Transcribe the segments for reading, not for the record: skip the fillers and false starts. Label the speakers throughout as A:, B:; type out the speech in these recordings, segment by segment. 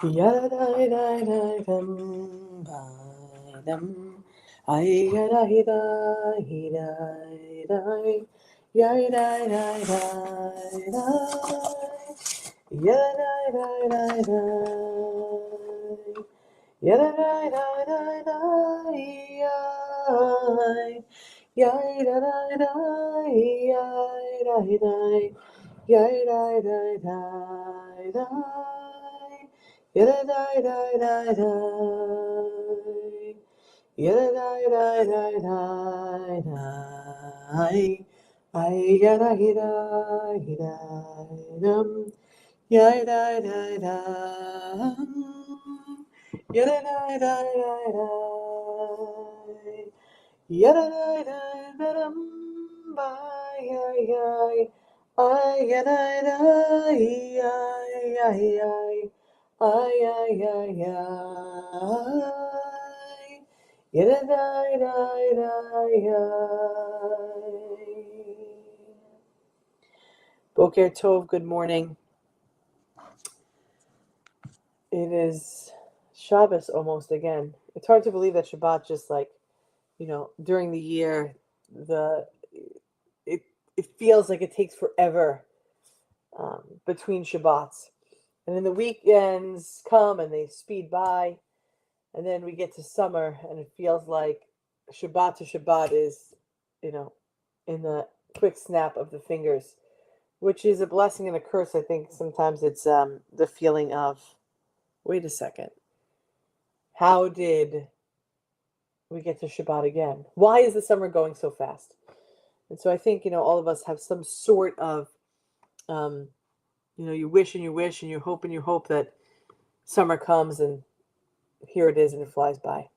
A: Yadadadadadam, badam. Ay-yada-hida-hida-hida. Yada-da-da-da-da. Yada-da-da-da-da. Yada-da-da-da-da. Yada-da-da-da-da. Yada-da-da-da-da. Yada-da-da-da-da. Yada-da-da-da-da. Ay, yada-hida-hida-dum. Yada-da-da-dum. Yada-da-da-da-da. Yada-da-da-da-dum. Bye, ay, ay. Ay, yada-da, ay, ay, ay. Ay, ay, ay, ay. Boker Tov, good morning. It is Shabbos almost again. It's hard to believe that Shabbat just during the year, it feels like it takes forever between Shabbats. And then the weekends come and they speed by. And then we get to summer and it feels like Shabbat to Shabbat is, in the quick snap of the fingers, which is a blessing and a curse. I think sometimes it's the feeling of, wait a second, how did we get to Shabbat again? Why is the summer going so fast? And so I think, all of us have some sort of, you wish and you wish and you hope that summer comes and here it is and it flies by.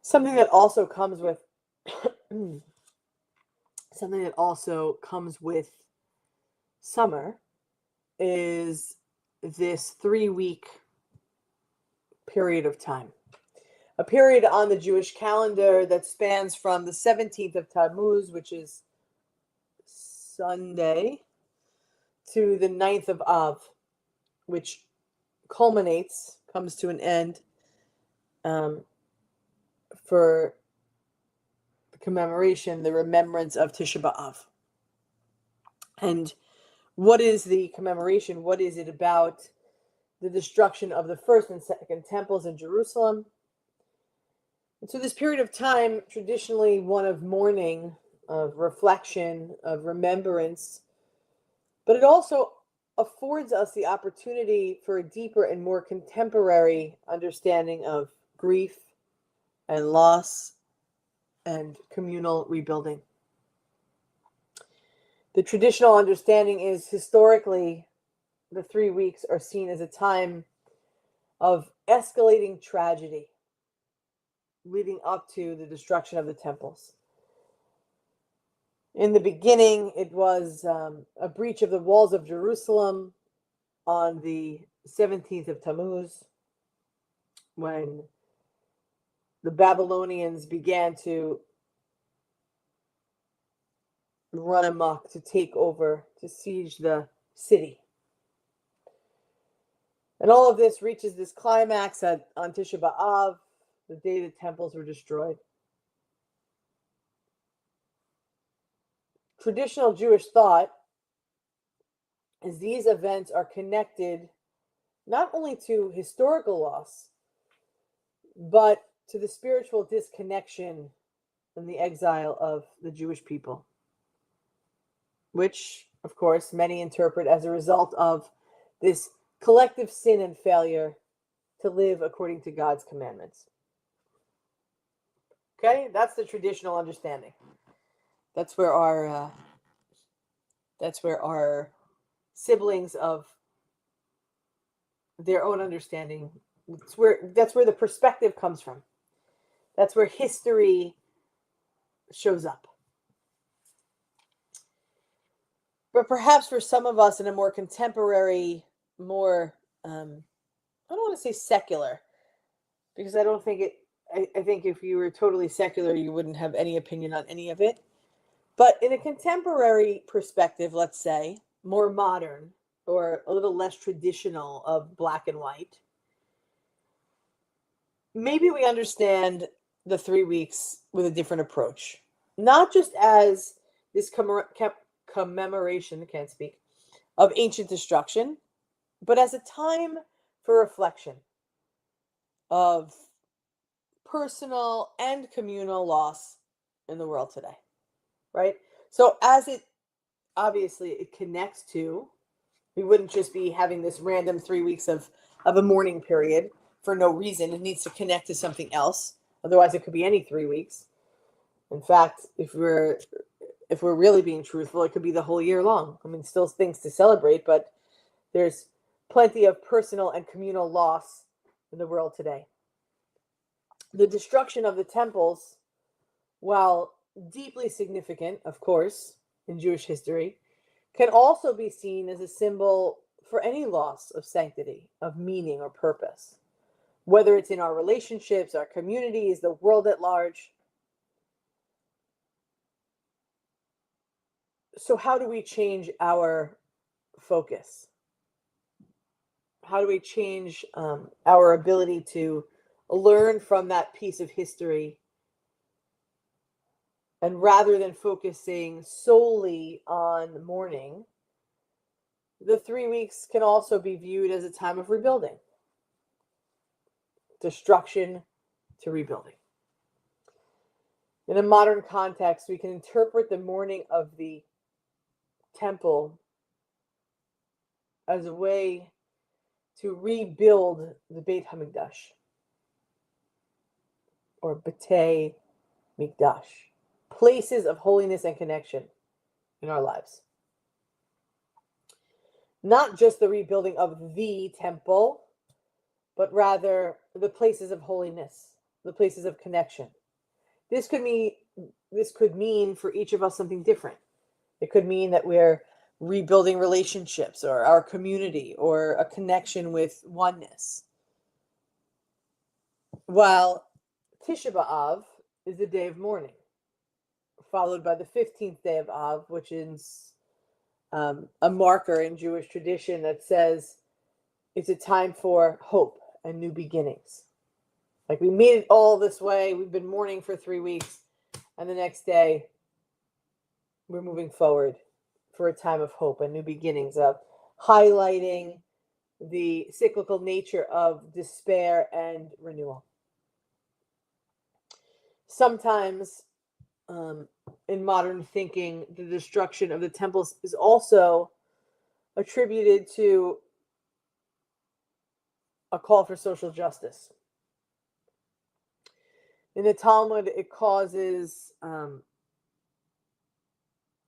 A: Something that also comes with summer is this 3-week period of time. A period on the Jewish calendar that spans from the 17th of Tammuz, which is Sunday, to the 9th of Av, which comes to an end for the commemoration, the remembrance of Tisha B'Av. And what is the commemoration? What is it about? The destruction of the first and second temples in Jerusalem. And so this period of time, traditionally one of mourning, of reflection, of remembrance, but it also affords us the opportunity for a deeper and more contemporary understanding of grief and loss and communal rebuilding. The traditional understanding is historically the 3 weeks are seen as a time of escalating tragedy leading up to the destruction of the temples. In the beginning, it was a breach of the walls of Jerusalem on the 17th of Tammuz, when the Babylonians began to run amok, to take over, to siege the city. And all of this reaches this climax on Tisha B'Av, the day the temples were destroyed. Traditional Jewish thought is these events are connected not only to historical loss, but to the spiritual disconnection and the exile of the Jewish people, which, of course, many interpret as a result of this collective sin and failure to live according to God's commandments. Okay, that's the traditional understanding. That's where our siblings of their own understanding. That's where the perspective comes from. That's where history shows up. But perhaps for some of us in a more contemporary, more I don't want to say secular, because I don't think it. I think if you were totally secular, you wouldn't have any opinion on any of it. But in a contemporary perspective, let's say, more modern, or a little less traditional of black and white, maybe we understand the 3 weeks with a different approach. Not just as this commemoration, I can't speak, of ancient destruction, but as a time for reflection of personal and communal loss in the world today, right? So as it obviously it connects to, we wouldn't just be having this random 3 weeks of a mourning period for no reason. It needs to connect to something else. Otherwise, it could be any 3 weeks. In fact, if we're really being truthful, it could be the whole year long. I mean, still things to celebrate, but there's plenty of personal and communal loss in the world today. The destruction of the temples, while deeply significant, of course, in Jewish history, can also be seen as a symbol for any loss of sanctity, of meaning or purpose, whether it's in our relationships, our communities, the world at large. So how do we change our focus? How do we change our ability to learn from that piece of history? And rather than focusing solely on mourning, the 3 weeks can also be viewed as a time of rebuilding. Destruction to rebuilding. In a modern context, we can interpret the mourning of the temple as a way to rebuild the Beit HaMikdash, or B'tei Mikdash, places of holiness and connection in our lives. Not just the rebuilding of the temple, but rather the places of holiness, the places of connection. This could mean for each of us something different. It could mean that we're rebuilding relationships or our community or a connection with oneness. While Tisha B'Av is the day of mourning, followed by the 15th day of Av, which is a marker in Jewish tradition that says it's a time for hope and new beginnings. Like, we made it all this way, we've been mourning for 3 weeks, and the next day we're moving forward for a time of hope and new beginnings, of highlighting the cyclical nature of despair and renewal. Sometimes in modern thinking, the destruction of the temples is also attributed to a call for social justice. In the Talmud, it causes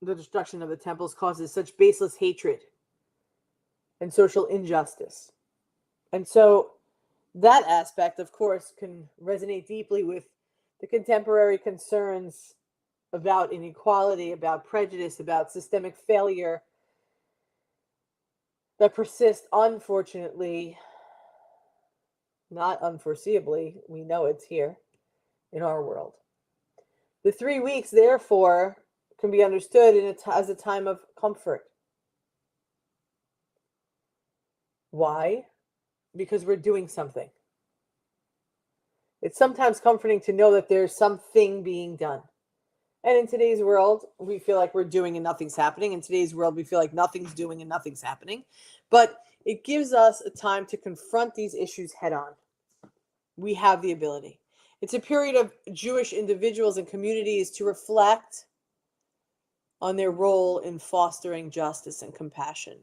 A: the destruction of the temples causes such baseless hatred and social injustice. And so that aspect, of course, can resonate deeply with the contemporary concerns about inequality, about prejudice, about systemic failure that persist, unfortunately, not unforeseeably. We know it's here in our world. The 3 weeks, therefore, can be understood as a time of comfort. Why? Because we're doing something. It's sometimes comforting to know that there's something being done. And in today's world, we feel like we're doing and nothing's happening. In today's world, we feel like nothing's doing and nothing's happening. But it gives us a time to confront these issues head on. We have the ability. It's a period of Jewish individuals and communities to reflect on their role in fostering justice and compassion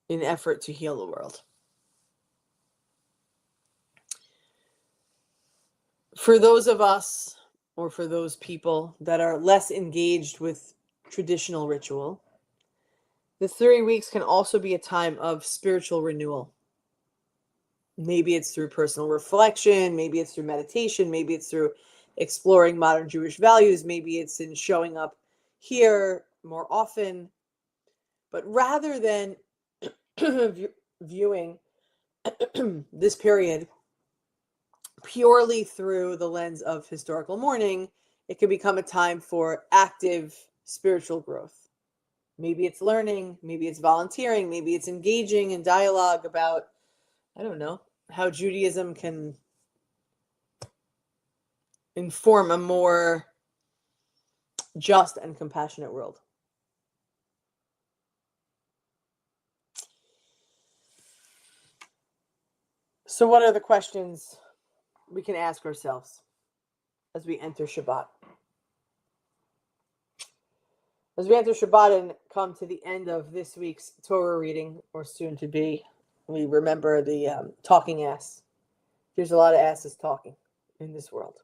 A: in effort to heal the world. For those of us, or for those people that are less engaged with traditional ritual, the 3 weeks can also be a time of spiritual renewal. Maybe it's through personal reflection, maybe it's through meditation, maybe it's through exploring modern Jewish values, maybe it's in showing up here more often. But rather than viewing this period purely through the lens of historical mourning, it can become a time for active spiritual growth. Maybe it's learning, maybe it's volunteering, maybe it's engaging in dialogue about, I don't know, how Judaism can inform a more just and compassionate world. So what are the questions we can ask ourselves as we enter Shabbat? As we enter Shabbat and come to the end of this week's Torah reading, or soon to be, we remember the talking ass. There's a lot of asses talking in this world.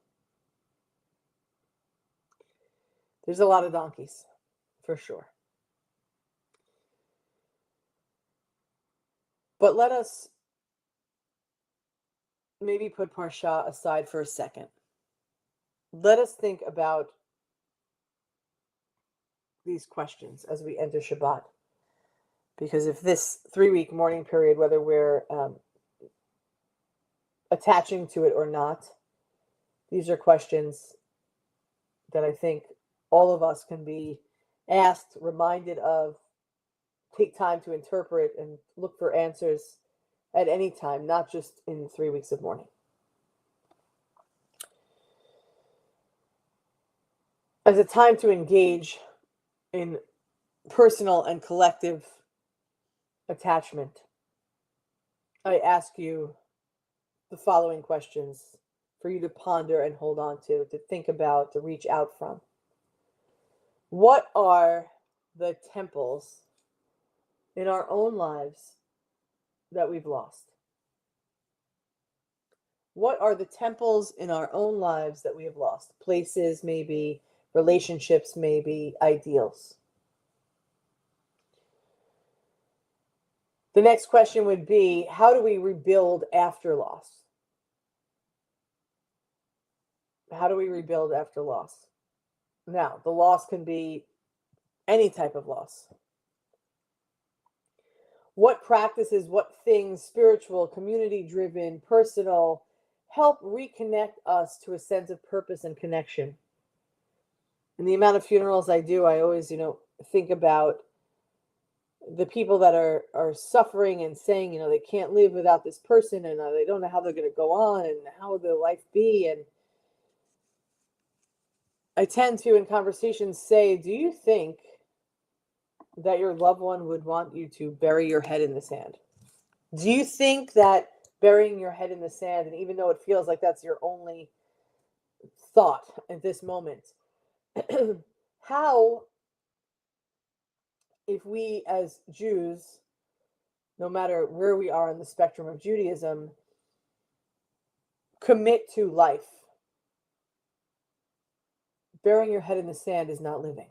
A: There's a lot of donkeys, for sure. But let us maybe put Parsha aside for a second. Let us think about these questions as we enter Shabbat. Because if this 3-week mourning period, whether we're attaching to it or not, these are questions that I think all of us can be asked, reminded of, take time to interpret and look for answers at any time, not just in 3 weeks of mourning. As a time to engage in personal and collective attachment, I ask you the following questions for you to ponder and hold on to think about, to reach out from. What are the temples in our own lives that we've lost? What are the temples in our own lives that we have lost? Places, maybe, relationships, maybe, ideals. The next question would be, how do we rebuild after loss? How do we rebuild after loss? Now, the loss can be any type of loss. What practices, what things, spiritual, community-driven, personal, help reconnect us to a sense of purpose and connection? And the amount of funerals I do, I always, think about the people that are suffering and saying, they can't live without this person, and they don't know how they're going to go on and how will their life be. And I tend to, in conversations, say, do you think that your loved one would want you to bury your head in the sand? Do you think that burying your head in the sand, and even though it feels like that's your only thought at this moment, how, if we as Jews, no matter where we are in the spectrum of Judaism, commit to life, burying your head in the sand is not living.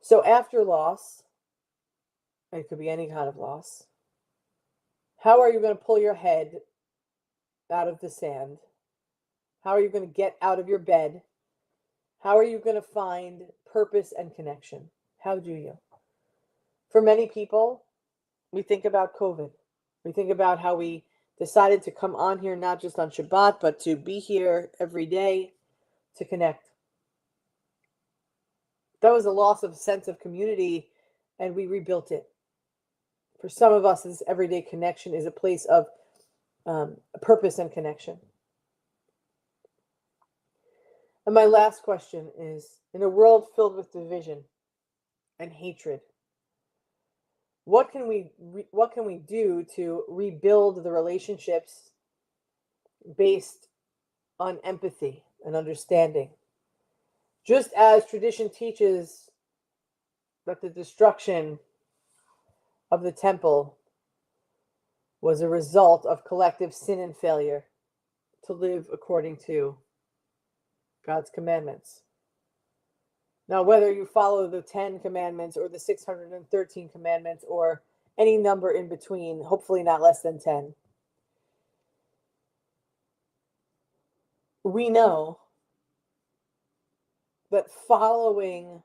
A: So after loss, it could be any kind of loss, how are you going to pull your head out of the sand? How are you going to get out of your bed? How are you going to find purpose and connection? How do you? For many people, we think about COVID. We think about how we decided to come on here, not just on Shabbat, but to be here every day to connect. That was a loss of sense of community, and we rebuilt it. For some of us, this everyday connection is a place of purpose and connection. And my last question is, in a world filled with division and hatred, what can we do to rebuild the relationships based on empathy and understanding? Just as tradition teaches that the destruction of the temple was a result of collective sin and failure to live according to God's commandments. Now, whether you follow the 10 commandments or the 613 commandments or any number in between, hopefully not less than 10, we know that following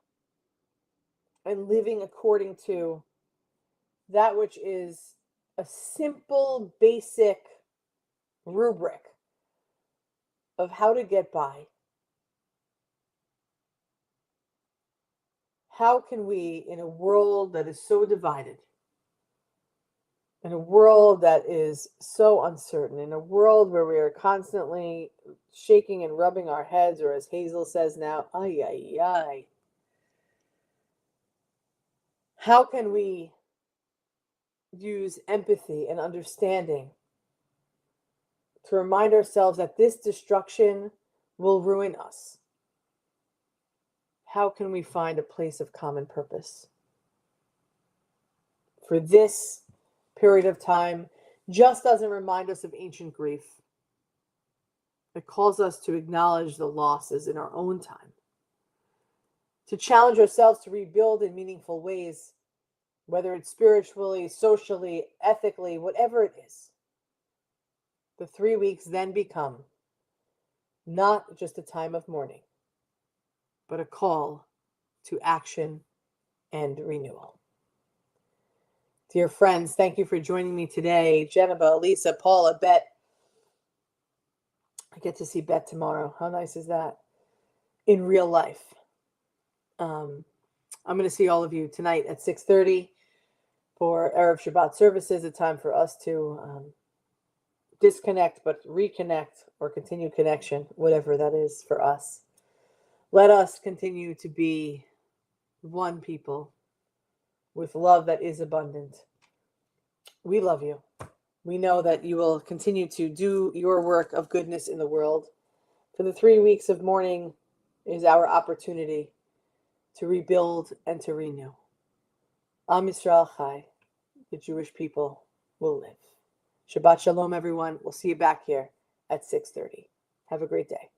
A: and living according to that which is a simple, basic rubric of how to get by, how can we, in a world that is so divided, in a world that is so uncertain, in a world where we are constantly shaking and rubbing our heads, or as Hazel says now, ay, ay, ay, how can we use empathy and understanding to remind ourselves that this destruction will ruin us? How can we find a place of common purpose? For this period of time just doesn't remind us of ancient grief. It calls us to acknowledge the losses in our own time, to challenge ourselves to rebuild in meaningful ways, whether it's spiritually, socially, ethically, whatever it is. The 3 weeks then become not just a time of mourning, but a call to action and renewal. Dear friends, thank you for joining me today. Jennifer, Lisa, Paula, Bet. I get to see Bet tomorrow. How nice is that? In real life. I'm going to see all of you tonight at 6:30 for Erev Shabbat services, a time for us to disconnect but reconnect or continue connection, whatever that is for us. Let us continue to be one people with love that is abundant. We love you. We know that you will continue to do your work of goodness in the world. For the 3 weeks of mourning is our opportunity to rebuild and to renew. Am Yisrael Chai, the Jewish people will live. Shabbat Shalom, everyone. We'll see you back here at 6:30. Have a great day.